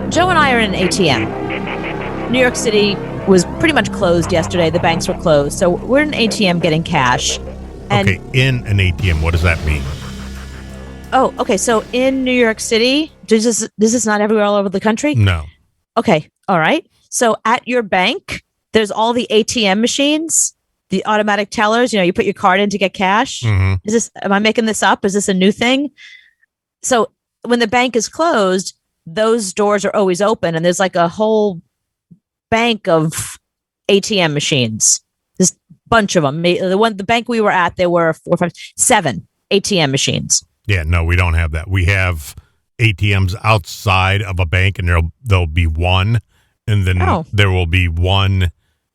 Joe and I are in an ATM. New York City was pretty much closed yesterday. The banks were closed. So we're in an ATM getting cash. And Okay, in an ATM, what does that mean? oh, okay. So in New York City, this is not everywhere all over the country? No. Okay. All right. So at your bank, there's all the ATM machines, the automatic tellers. You put your card in to get cash. hmm Am I making this up? Is this a new thing? So when the bank is closed, those doors are always open, and there's like a whole bank of ATM machines. This bunch of them. The bank we were at, there were 4, 5, 7 ATM machines. Yeah, no, we don't have that. We have ATMs outside of a bank, and there'll be one, and then there will be one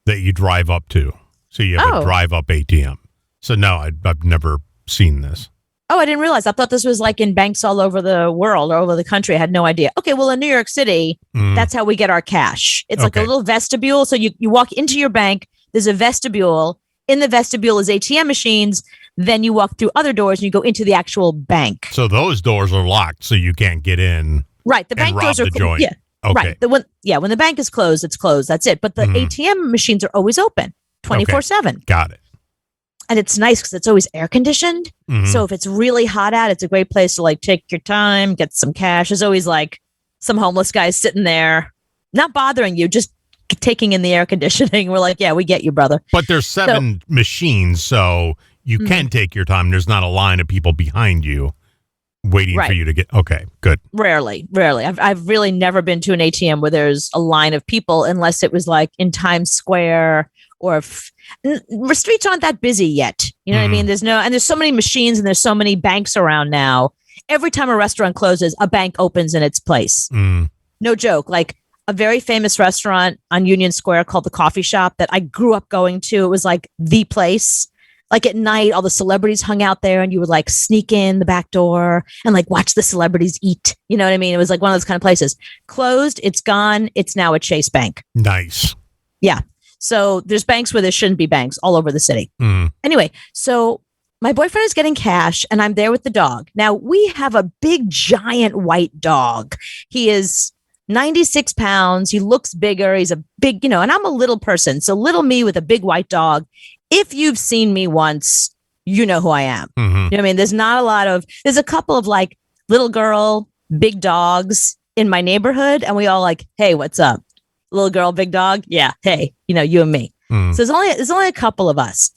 that you drive up to. So you have a drive-up ATM. So no, I've never seen this. Oh, I didn't realize. I thought this was like in banks all over the world or all over the country. I had no idea. Okay, well, in New York City, that's how we get our cash. It's like a little vestibule. So you walk into your bank, there's a vestibule. In the vestibule is ATM machines. Then you walk through other doors and you go into the actual bank. So those doors are locked, so you can't get in. Right. The bank doors are closed. Yeah. Okay. Right. When the bank is closed, it's closed. That's it. But the ATM machines are always open 24/7. Got it. And it's nice because it's always air conditioned. So if it's really hot out, it's a great place to like take your time, get some cash. There's always like some homeless guy sitting there, not bothering you, just taking in the air conditioning. We're like, yeah, we get you, brother. But there's 7 machines, so you can take your time. There's not a line of people behind you waiting for you to get. Okay, good. Rarely. I've really never been to an ATM where there's a line of people unless it was like in Times Square or streets aren't that busy yet. You know what I mean? There's so many machines and there's so many banks around now. Every time a restaurant closes, a bank opens in its place. No joke. Like a very famous restaurant on Union Square called The Coffee Shop that I grew up going to. It was like the place. Like at night, all the celebrities hung out there and you would like sneak in the back door and like watch the celebrities eat. You know what I mean? It was like one of those kind of places. Closed. It's gone. It's now a Chase Bank. Nice. Yeah. So there's banks where there shouldn't be banks all over the city. Anyway, so my boyfriend is getting cash and I'm there with the dog. Now we have a big, giant white dog. He is 96 pounds. He looks bigger. He's a big, and I'm a little person. So little me with a big white dog. If you've seen me once, you know who I am. You know what I mean? There's a couple of like little girl, big dogs in my neighborhood. And we all like, hey, what's up? Little girl, big dog. Yeah. Hey, you and me. So there's only a couple of us.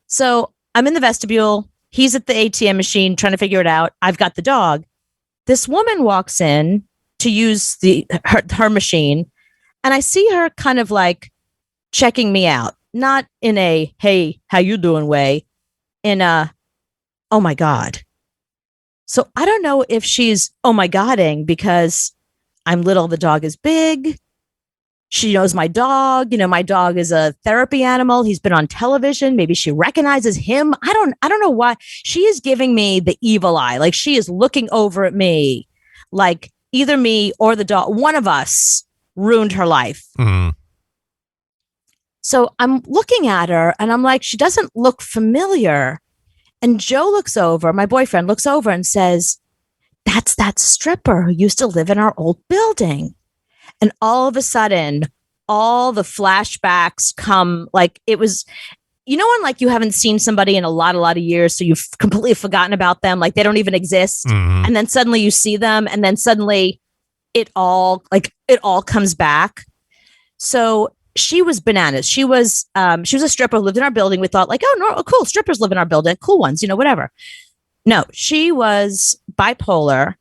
So I'm in the vestibule. He's at the ATM machine trying to figure it out. I've got the dog. This woman walks in to use her machine. And I see her kind of like checking me out. Not in a, hey, how you doing way, in a, oh my God. So I don't know if she's, oh my Godding because I'm little, the dog is big. She knows my dog. My dog is a therapy animal. He's been on television. Maybe she recognizes him. I don't know why. She is giving me the evil eye. Like she is looking over at me like either me or the dog. One of us ruined her life. So I'm looking at her and I'm like, she doesn't look familiar. And Joe looks over, my boyfriend looks over and says, that's that stripper who used to live in our old building. And all of a sudden, all the flashbacks come like it was, when like you haven't seen somebody in a lot of years, so you've completely forgotten about them, like they don't even exist. And then suddenly you see them and then suddenly it all comes back. So she was bananas. She was a stripper who lived in our building. We thought like, oh, no, cool. Strippers live in our building. Cool ones, whatever. No, she was bipolar.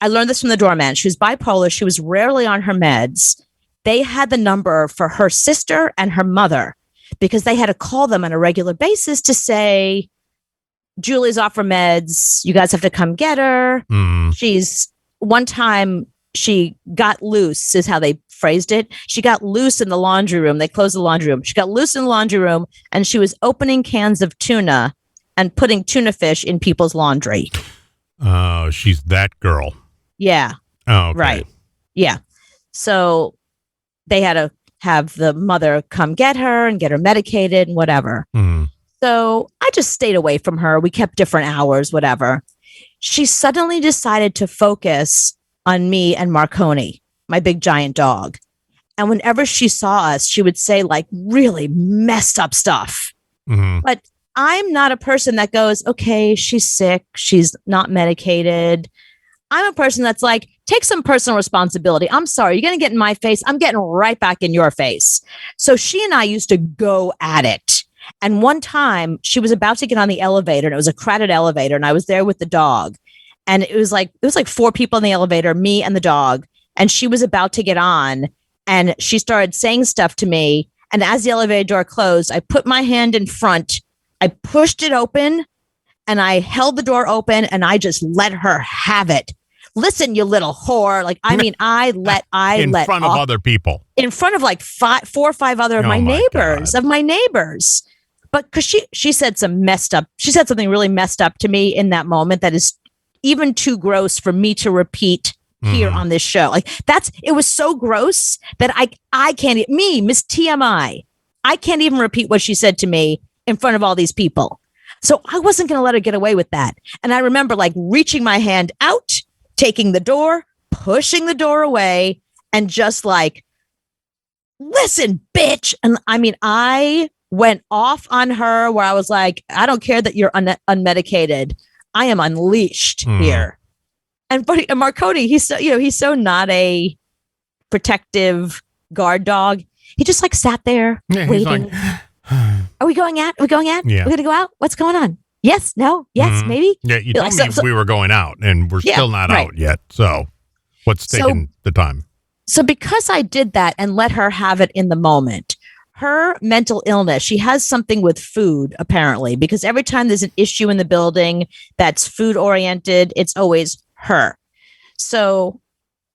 I learned this from the doorman. She was bipolar. She was rarely on her meds. They had the number for her sister and her mother because they had to call them on a regular basis to say, Julie's off her meds. You guys have to come get her. One time she got loose is how they phrased it. She got loose in the laundry room. They closed the laundry room. She got loose in the laundry room and she was opening cans of tuna and putting tuna fish in people's laundry. Oh, she's that girl. Yeah. Oh, okay. Right. Yeah. So they had to have the mother come get her and get her medicated and whatever. So I just stayed away from her. We kept different hours, whatever. She suddenly decided to focus on me and Marconi, my big giant dog. And whenever she saw us, she would say like really messed up stuff. Mm-hmm. But I'm not a person that goes, okay, she's sick. She's not medicated. I'm a person that's like, take some personal responsibility. I'm sorry. You're going to get in my face. I'm getting right back in your face. So she and I used to go at it. And one time she was about to get on the elevator, and it was a crowded elevator, and I was there with the dog. And it was like 4 people in the elevator, me and the dog. And she was about to get on, and she started saying stuff to me. And as the elevator door closed, I put my hand in front, I pushed it open, and I held the door open, and I just let her have it. Listen, you little whore. Like, I mean, in front of other people, in front of like 4 or 5 other of my neighbors, but because she said she said something really messed up to me in that moment that is even too gross for me to repeat here on this show. Like it was so gross that I can't, Miss TMI, I can't even repeat what she said to me in front of all these people. So I wasn't going to let her get away with that. And I remember like reaching my hand out, taking the door, pushing the door away, and just like, listen, bitch. And I mean, I went off on her where I was like, I don't care that you're unmedicated. I am unleashed here. And Marconi, he's so not a protective guard dog. He just like sat there waiting. Like, Are we going out? Yeah. We're going to go out? What's going on? Yes, no, yes, maybe. Yeah, you told me we were going out, and we're still not out yet. So what's taking the time? So because I did that and let her have it in the moment, her mental illness, she has something with food, apparently, because every time there's an issue in the building that's food oriented, it's always her. So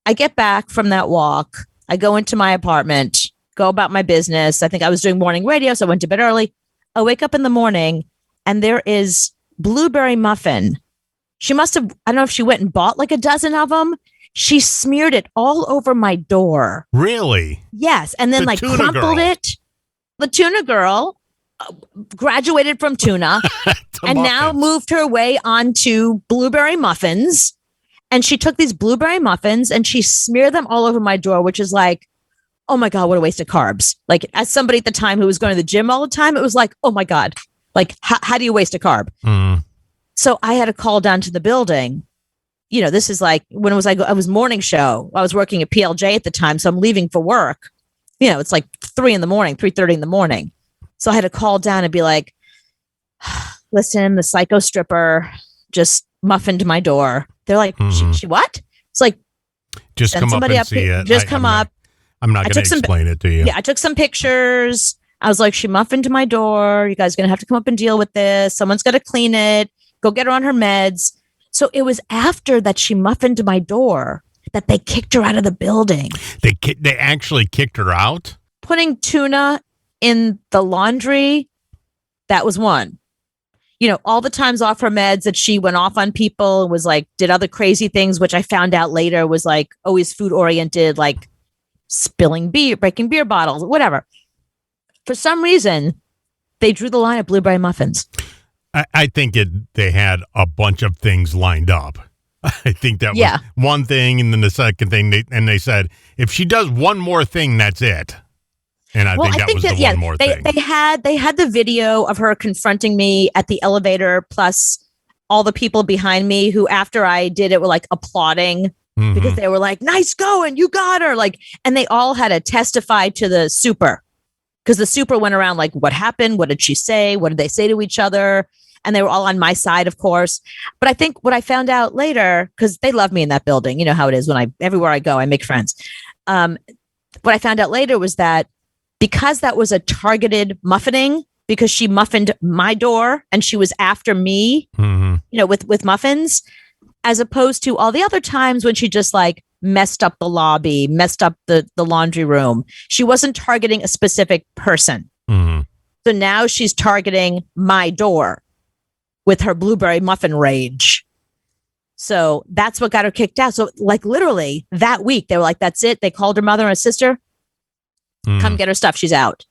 I get back from that walk. I go into my apartment, go about my business. I think I was doing morning radio, so I went to bed early. I wake up in the morning, and there is blueberry muffin. She must have, I don't know if she went and bought like a dozen of them. She smeared it all over my door. Really? Yes. And then like crumpled it. The tuna girl graduated from tuna and now moved her way onto blueberry muffins. And she took these blueberry muffins and she smeared them all over my door, which is like, oh my God, what a waste of carbs. Like as somebody at the time who was going to the gym all the time, it was like, oh my God. Like, how do you waste a carb? So I had to call down to the building. You know, this is like when it was I was morning show. I was working at PLJ at the time, so I'm leaving for work. You know, it's like 3:30 in the morning. So I had to call down and be like, listen, the psycho stripper just muffined my door. They're like, she what? It's like, just come up and see it. Just come up. I'm not going to explain it to you. Yeah, I took some pictures. I was like, she muffined my door. You guys are going to have to come up and deal with this. Someone's got to clean it. Go get her on her meds. So it was after that she muffined my door that they kicked her out of the building. They actually kicked her out? Putting tuna in the laundry, that was one. You know, all the times off her meds that she went off on people and was like, did other crazy things, which I found out later was like always food oriented, like spilling beer, breaking beer bottles, whatever. For some reason, they drew the line at blueberry muffins. I think they had a bunch of things lined up. I think that was one thing, and then the second thing, they said, if she does one more thing, that's it. And I think that was the one more thing. They had the video of her confronting me at the elevator, plus all the people behind me who, after I did it, were like applauding because they were like, nice going, you got her. Like, and they all had to testify to the super. Because the super went around like, what happened? What did she say? What did they say to each other? And they were all on my side, of course. But I think what I found out later, because they love me in that building, you know how it is everywhere I go, I make friends. What I found out later was that because that was a targeted muffining, because she muffined my door and she was after me, you know, with muffins, as opposed to all the other times when she just like messed up the lobby, messed up the laundry room. She wasn't targeting a specific person. So now she's targeting my door with her blueberry muffin rage. So that's what got her kicked out. So like literally that week, they were like, that's it. They called her mother and her sister. Come get her stuff. She's out.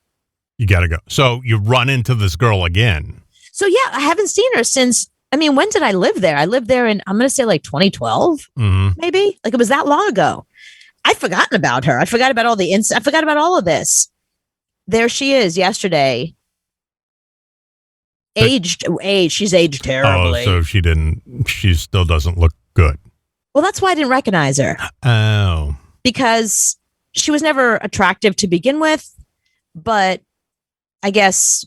You got to go. So you run into this girl again. So yeah, I haven't seen her since I mean, when did I live there? I lived there in, I'm going to say like 2012, maybe. Like it was that long ago. I'd forgotten about her. I forgot about all I forgot about all of this. There she is yesterday. Aged. She's aged terribly. Oh, so she still doesn't look good. Well, that's why I didn't recognize her. Oh. Because she was never attractive to begin with, but I guess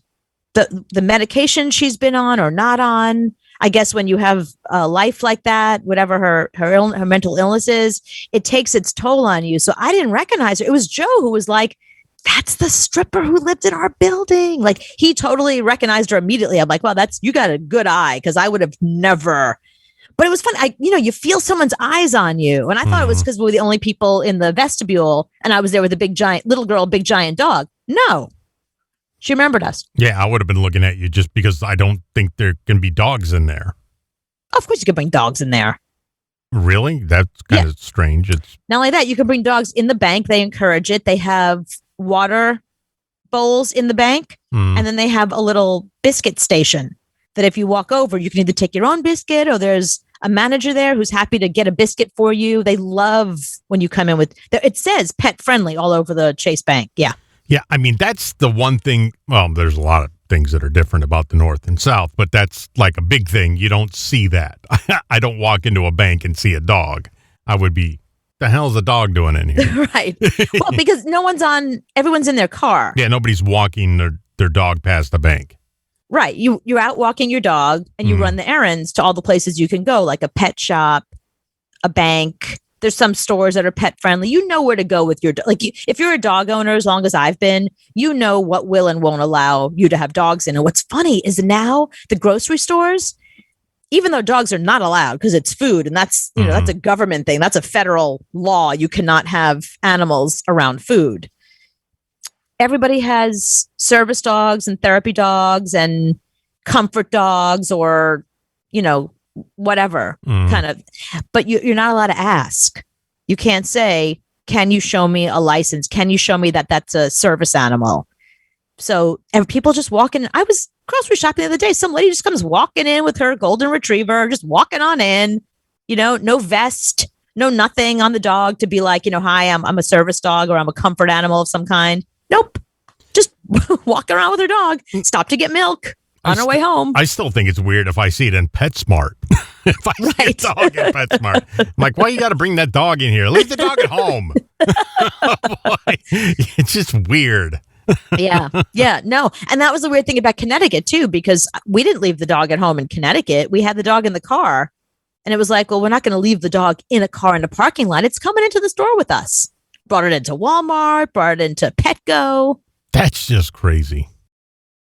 the medication she's been on or not on, I guess when you have a life like that, whatever her mental illness is, it takes its toll on you. So I didn't recognize her. It was Joe who was like, that's the stripper who lived in our building. Like he totally recognized her immediately. I'm like, well, you got a good eye, because I would have never. But it was fun. You feel someone's eyes on you. And I thought it was because we were the only people in the vestibule and I was there with a big giant little girl, big giant dog. No. She remembered us. Yeah, I would have been looking at you just because I don't think there can be dogs in there. Of course you can bring dogs in there. Really? That's kind of strange. It's not only that, you can bring dogs in the bank. They encourage it. They have water bowls in the bank, and then they have a little biscuit station that if you walk over, you can either take your own biscuit or there's a manager there who's happy to get a biscuit for you. They love when you come in with, it says pet friendly all over the Chase Bank. Yeah. Yeah. I mean, that's the one thing. Well, there's a lot of things that are different about the North and South, but that's like a big thing. You don't see that. I don't walk into a bank and see a dog. I would be, the hell's a dog doing in here? Right. Well, because everyone's in their car. Yeah. Nobody's walking their dog past the bank. Right. You're out walking your dog and you run the errands to all the places you can go, like a pet shop, a bank. There's some stores that are pet friendly. You know where to go with your dog. Like if you're a dog owner, as long as I've been, you know what will and won't allow you to have dogs in. And what's funny is now the grocery stores, even though dogs are not allowed because it's food and that's, that's a government thing. That's a federal law. You cannot have animals around food. Everybody has service dogs and therapy dogs and comfort dogs or, whatever kind of, but you're not allowed to ask. You can't say, can you show me a license? Can you show me that that's a service animal? So, and people just walk in. I was grocery shopping the other day. Some lady just comes walking in with her golden retriever, just walking on in, no vest, no nothing on the dog to be like, hi, I'm a service dog or I'm a comfort animal of some kind. Nope. Just walking around with her dog. Stop to get milk on her way home. I still think it's weird if I see it in PetSmart. If I see a dog in PetSmart, I'm like, why you got to bring that dog in here? Leave the dog at home. It's just weird. Yeah. No. And that was the weird thing about Connecticut, too, because we didn't leave the dog at home in Connecticut. We had the dog in the car. And it was like, well, we're not going to leave the dog in a car in a parking lot. It's coming into the store with us. Brought it into Walmart, brought it into Petco. That's just crazy.